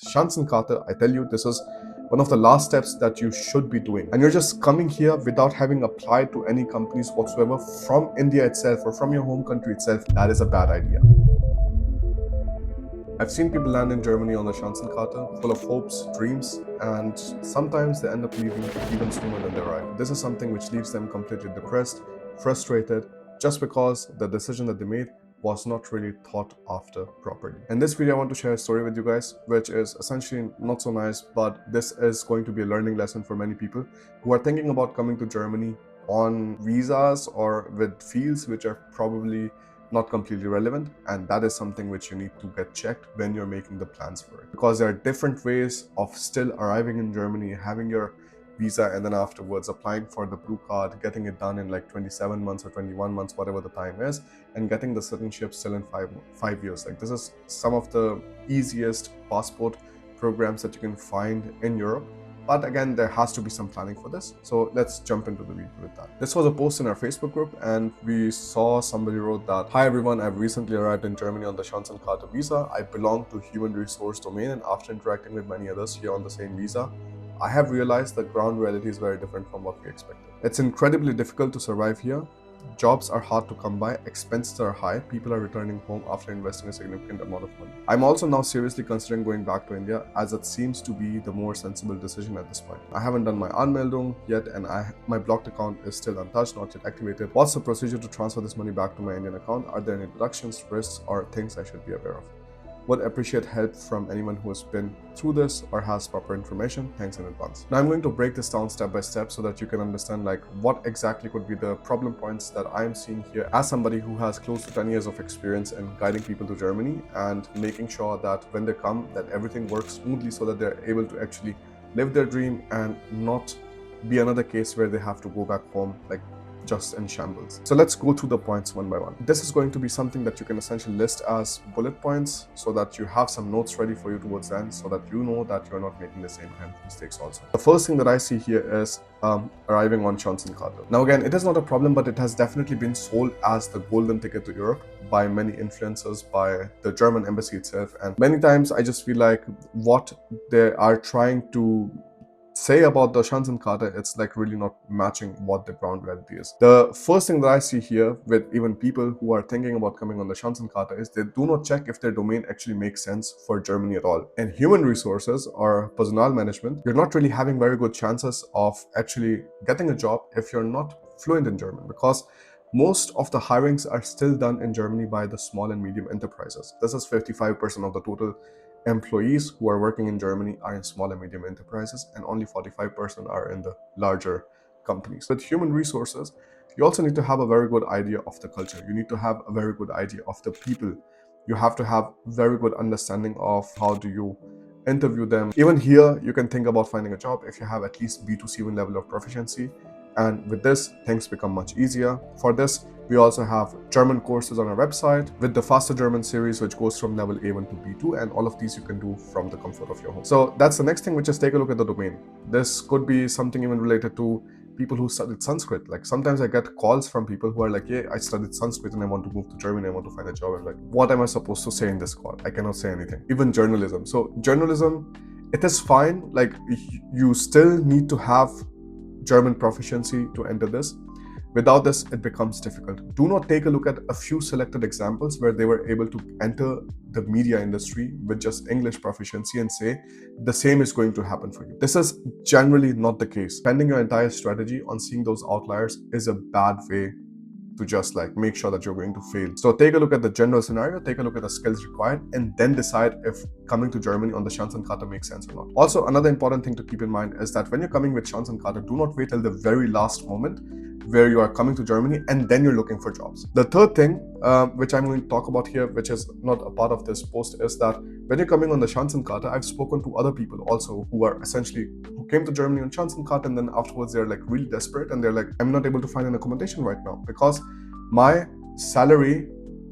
CHANCENKARTE, I tell you, this is one of the last steps that you should be doing. And you're just coming here without having applied to any companies whatsoever from India itself or from your home country itself. That is a bad idea. I've seen people land in Germany on the CHANCENKARTE, full of hopes, dreams, and sometimes they end up leaving even sooner than they arrived. This is something which leaves them completely depressed, frustrated, just because the decision that they made was not really thought after properly. In this video, I want to share a story with you guys, which is essentially not so nice, but this is going to be a learning lesson for many people who are thinking about coming to Germany on visas or with fields which are probably not completely relevant, and that is something which you need to get checked when you're making the plans for it, because there are different ways of still arriving in Germany, having your visa, and then afterwards applying for the blue card, getting it done in like 27 months or 21 months, whatever the time is, and getting the citizenship still in five years. Like, this is some of the easiest passport programs that you can find in Europe. But again, there has to be some planning for this. So let's jump into the video with that. This was a post in our Facebook group, and we saw somebody wrote that, "Hi everyone, I've recently arrived in Germany on the CHANCENKARTE visa. I belong to human resource domain, and after interacting with many others here on the same visa, I have realized that ground reality is very different from what we expected. It's incredibly difficult to survive here. Jobs are hard to come by, expenses are high, people are returning home after investing a significant amount of money. I'm also now seriously considering going back to India, as it seems to be the more sensible decision at this point. I haven't done my Anmeldung yet, and my blocked account is still untouched, not yet activated. What's the procedure to transfer this money back to my Indian account? Are there any deductions, risks, or things I should be aware of? Would appreciate help from anyone who has been through this or has proper information. Thanks in advance." Now I'm going to break this down step by step so that you can understand like what exactly could be the problem points that I'm seeing here as somebody who has close to 10 years of experience in guiding people to Germany and making sure that when they come, that everything works smoothly so that they're able to actually live their dream and not be another case where they have to go back home like just in shambles. So let's go through the points one by one. This is going to be something that you can essentially list as bullet points so that you have some notes ready for you towards the end, so that you know that you're not making the same kind of mistakes also. The first thing that I see here is arriving on CHANCENKARTE. Now again, it is not a problem, but it has definitely been sold as the golden ticket to Europe by many influencers, by the German embassy itself, and many times I just feel like what they are trying to say about the CHANCENKARTE, it's like really not matching what the ground reality is. The first thing that I see here with even people who are thinking about coming on the CHANCENKARTE is they do not check if their domain actually makes sense for Germany at all. In human resources or personnel management, you're not really having very good chances of actually getting a job if you're not fluent in German, because most of the hirings are still done in Germany by the small and medium enterprises. This is 55% of the total employees who are working in Germany are in small and medium enterprises, and only 45% are in the larger companies. With human resources, you also need to have a very good idea of the culture. You need to have a very good idea of the people. You have to have very good understanding of how do you interview them. Even here, you can think about finding a job if you have at least B2C1 level of proficiency. And with this, things become much easier. For this, we also have German courses on our website with the Faster German series, which goes from level A1 to B2, and all of these you can do from the comfort of your home. So that's the next thing, which is take a look at the domain. This could be something even related to people who studied Sanskrit. Like, sometimes I get calls from people who are like, "Yeah, I studied Sanskrit and I want to move to Germany, I want to find a job." I'm like, what am I supposed to say in this call? I cannot say anything. Even journalism. So journalism, it is fine. Like, you still need to have German proficiency to enter this. Without this, it becomes difficult. Do not take a look at a few selected examples where they were able to enter the media industry with just English proficiency and say the same is going to happen for you. This is generally not the case. Spending your entire strategy on seeing those outliers is a bad way to just like make sure that you're going to fail. So take a look at the general scenario, take a look at the skills required, and then decide if coming to Germany on the CHANCENKARTE makes sense or not. Also, another important thing to keep in mind is that when you're coming with CHANCENKARTE, do not wait till the very last moment where you are coming to Germany and then you're looking for jobs. The third thing, which I'm going to talk about here, which is not a part of this post, is that when you're coming on the CHANCENKARTE, I've spoken to other people also who are essentially who came to Germany on CHANCENKARTE, and then afterwards they're like really desperate and they're like, "I'm not able to find an accommodation right now because my salary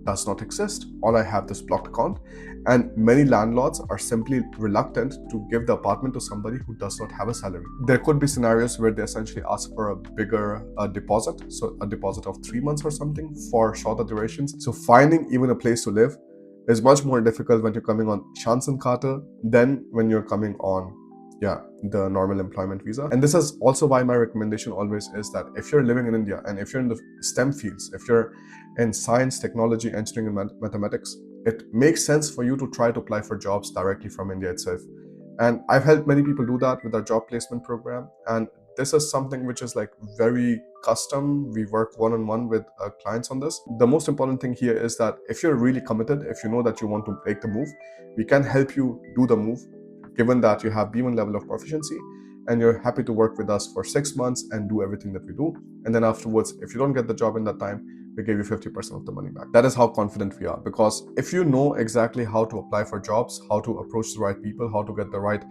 does not exist. All I have this blocked account." And many landlords are simply reluctant to give the apartment to somebody who does not have a salary. There could be scenarios where they essentially ask for a bigger deposit, so a deposit of 3 months or something for shorter durations. So finding even a place to live is much more difficult when you're coming on CHANCENKARTE than when you're coming on the normal employment visa. And this is also why my recommendation always is that if you're living in India and if you're in the STEM fields, if you're in science, technology, engineering, and mathematics, it makes sense for you to try to apply for jobs directly from India itself. And I've helped many people do that with our job placement program. And this is something which is like very custom. We work one-on-one with clients on this. The most important thing here is that if you're really committed, if you know that you want to make the move, we can help you do the move, given that you have B1 level of proficiency and you're happy to work with us for 6 months and do everything that we do. And then afterwards, if you don't get the job in that time, we give you 50% of the money back. That is how confident we are, because if you know exactly how to apply for jobs, how to approach the right people, how to get the right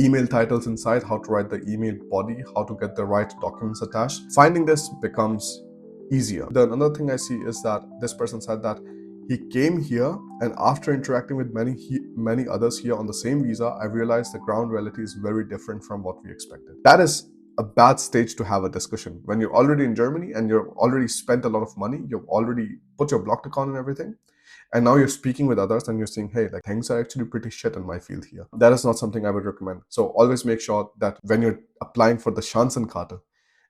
email titles inside, how to write the email body, how to get the right documents attached, finding this becomes easier. The another thing I see is that this person said that he came here, and after interacting with many others here on the same visa, I realized the ground reality is very different from what we expected. That is a bad stage to have a discussion. When you're already in Germany and you've already spent a lot of money, you've already put your blocked account and everything, and now you're speaking with others and you're saying, hey, like things are actually pretty shit in my field here. That is not something I would recommend. So always make sure that when you're applying for the CHANCENKARTE,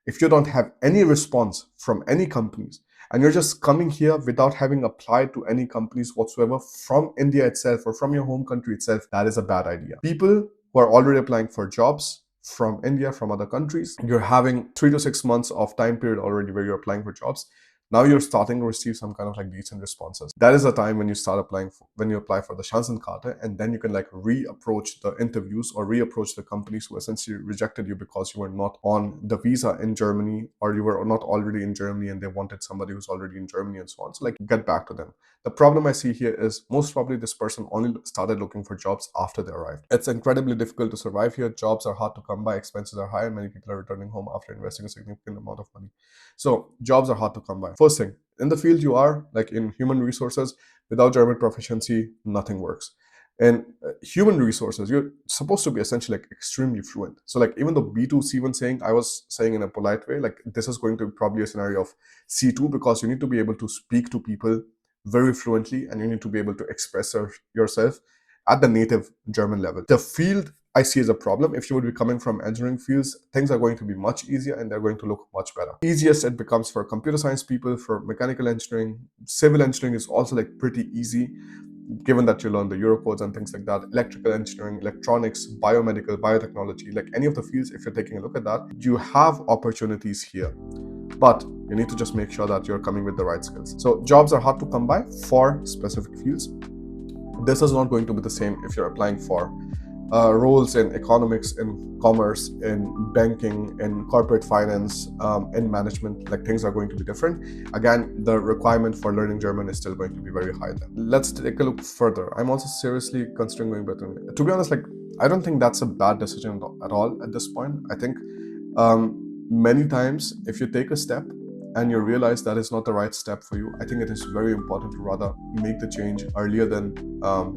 if you don't have any response from any companies and you're just coming here without having applied to any companies whatsoever from India itself or from your home country itself, that is a bad idea. People who are already applying for jobs from India, from other countries, you're having 3 to 6 months of time period already where you're applying for jobs. Now you're starting to receive some kind of like decent responses. That is the time when you start applying when you apply for the CHANCENKARTE, and then you can like reapproach the interviews or reapproach the companies who essentially rejected you because you were not on the visa in Germany, or you were not already in Germany and they wanted somebody who's already in Germany and so on. So like get back to them. The problem I see here is most probably this person only started looking for jobs after they arrived. It's incredibly difficult to survive here. Jobs are hard to come by, expenses are high, and many people are returning home after investing a significant amount of money. So jobs are hard to come by. First thing, in the field you are, like in human resources, without German proficiency, nothing works. In human resources, you're supposed to be essentially like extremely fluent. So like even though B2 C1 saying, I was saying in a polite way, like this is going to be probably a scenario of C2, because you need to be able to speak to people very fluently and you need to be able to express yourself at the native German level. The field I see as a problem. If you would be coming from engineering fields, things are going to be much easier and they're going to look much better. Easiest it becomes for computer science people, for mechanical engineering. Civil engineering is also like pretty easy, given that you learn the Eurocodes and things like that. Electrical engineering, electronics, biomedical, biotechnology, like any of the fields, if you're taking a look at that, you have opportunities here. But you need to just make sure that you're coming with the right skills. So jobs are hard to come by for specific fields. This is not going to be the same if you're applying for roles in economics, in commerce, in banking, in corporate finance, in management. Like things are going to be different. Again, the requirement for learning German is still going to be very high then. Let's take a look further. I'm also seriously considering going back to India. To be honest, like I don't think that's a bad decision at all at this point. I think many times if you take a step and you realize that is not the right step for you, I think it is very important to rather make the change earlier than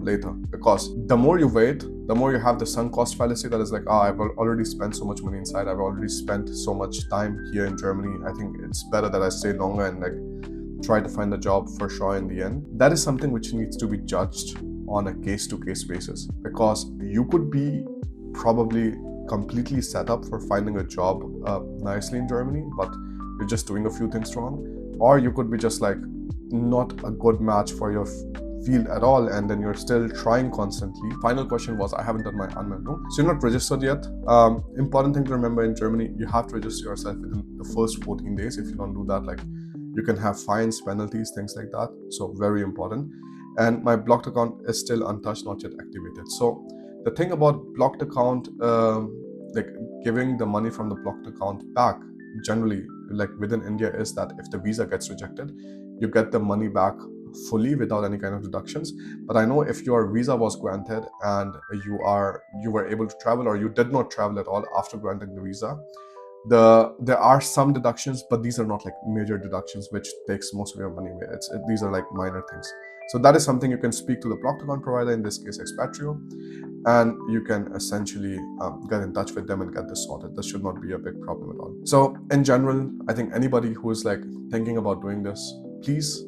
later. Because the more you wait, the more you have the sunk cost fallacy that is like, I've already spent so much money inside, I've already spent so much time here in Germany, I think it's better that I stay longer and like try to find a job for sure in the end. That is something which needs to be judged on a case-to-case basis, because you could be probably completely set up for finding a job nicely in Germany, but you're just doing a few things wrong, or you could be just like not a good match for your field at all, and then you're still trying constantly. Final question was, I haven't done my Anmeldung. No? So you're not registered yet. Important thing to remember in Germany, you have to register yourself within the first 14 days. If you don't do that, like you can have fines, penalties, things like that. So very important. And my blocked account is still untouched, not yet activated. So the thing about blocked account, like giving the money from the blocked account back, generally like within India, is that if the visa gets rejected, you get the money back fully without any kind of deductions. But I know if your visa was granted and you were able to travel, or you did not travel at all after granting the visa, there are some deductions, but these are not like major deductions which takes most of your money away. These are like minor things. So that is something you can speak to the blocked account provider, in this case Expatrio, and you can essentially get in touch with them and get this sorted. This should not be a big problem at all. So in general, I think anybody who is like thinking about doing this, please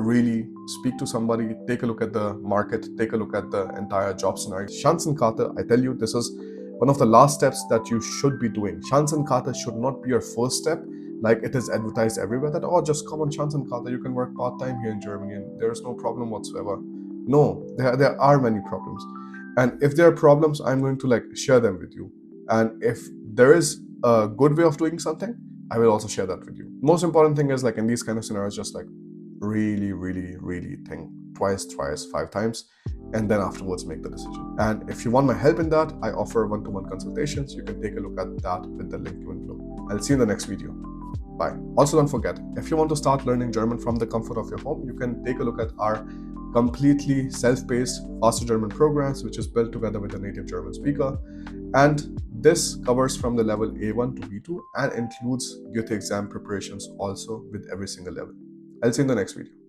really speak to somebody, take a look at the market, take a look at the entire job scenario. CHANCENKARTE, I tell you, this is one of the last steps that you should be doing. CHANCENKARTE should not be your first step, like it is advertised everywhere that, oh, just come on CHANCENKARTE, you can work part-time here in Germany and there is no problem whatsoever. No, there are many problems. And if there are problems, I'm going to like share them with you. And if there is a good way of doing something, I will also share that with you. Most important thing is like in these kind of scenarios, just like really think twice, 5 times, and then afterwards make the decision. And if you want my help in that, I offer one-to-one consultations. You can take a look at that with the link given below. I'll see you in the next video. Bye. Also, don't forget, if you want to start learning German from the comfort of your home, you can take a look at our completely self-paced faster German programs, which is built together with a native German speaker. And this covers from the level A1 to B2 and includes Goethe exam preparations also with every single level. I'll see you in the next video.